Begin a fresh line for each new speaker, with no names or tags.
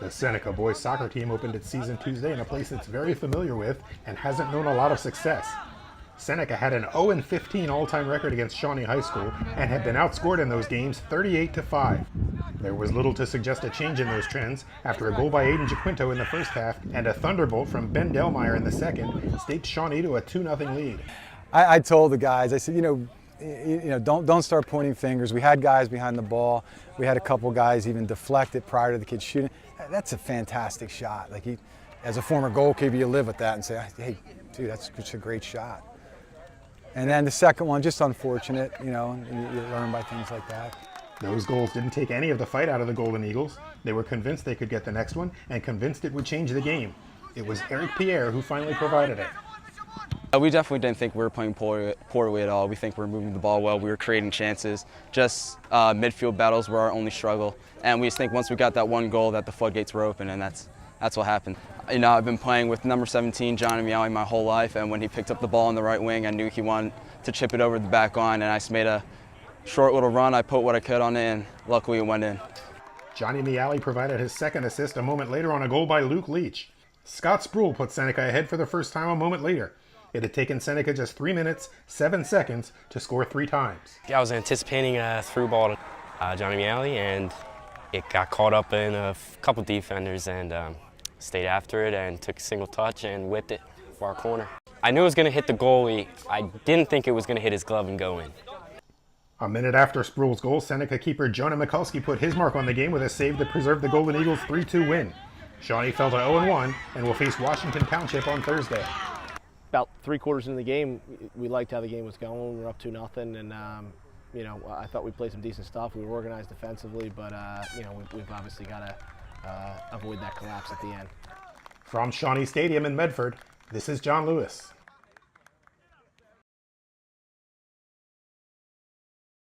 The Seneca boys soccer team opened its season Tuesday in a place it's very familiar with and hasn't known a lot of success. Seneca had an 0-15 all-time record against Shawnee High School and had been outscored in those games 38-5. There was little to suggest a change in those trends after a goal by Aiden Jaquinto in the first half and a thunderbolt from Ben Delmeyer in the second staked Shawnee to a 2-0 lead.
I told the guys, I said, don't start pointing fingers. We had guys behind the ball. We had a couple guys even deflect it prior to the kid shooting. That's a fantastic shot. Like as a former goalkeeper, you live with that and say, hey, dude, that's a great shot. And then the second one, just unfortunate, you learn by things like that.
Those goals didn't take any of the fight out of the Golden Eagles. They were convinced they could get the next one and convinced it would change the game. It was Eric Pierre who finally provided it.
We definitely didn't think we were playing poorly at all. We think we were moving the ball well. We were creating chances. Just midfield battles were our only struggle. And we just think once we got that one goal that the floodgates were open, and that's what happened. I've been playing with number 17, Johnny Miali, my whole life, and when he picked up the ball on the right wing, I knew he wanted to chip it over the back line, and I just made a short little run. I put what I could on it, and luckily it went in.
Johnny Miali provided his second assist a moment later on a goal by Luke Leach. Scott Sproul put Seneca ahead for the first time a moment later. It had taken Seneca just 3 minutes, 7 seconds to score 3 times.
I was anticipating a through ball to Johnny Miali, and it got caught up in a couple defenders and stayed after it and took a single touch and whipped it for our corner. I knew it was going to hit the goalie. I didn't think it was going to hit his glove and go in.
A minute after Sproul's goal, Seneca keeper Jonah Mikulski put his mark on the game with a save that preserved the Golden Eagles' 3-2 win. Shawnee fell to 0-1 and will face Washington Township on Thursday.
About 3/4 into the game, we liked how the game was going. We were up 2-0, and I thought we played some decent stuff. We were organized defensively, but we've obviously got to avoid that collapse at the end.
From Shawnee Stadium in Medford, this is John Lewis.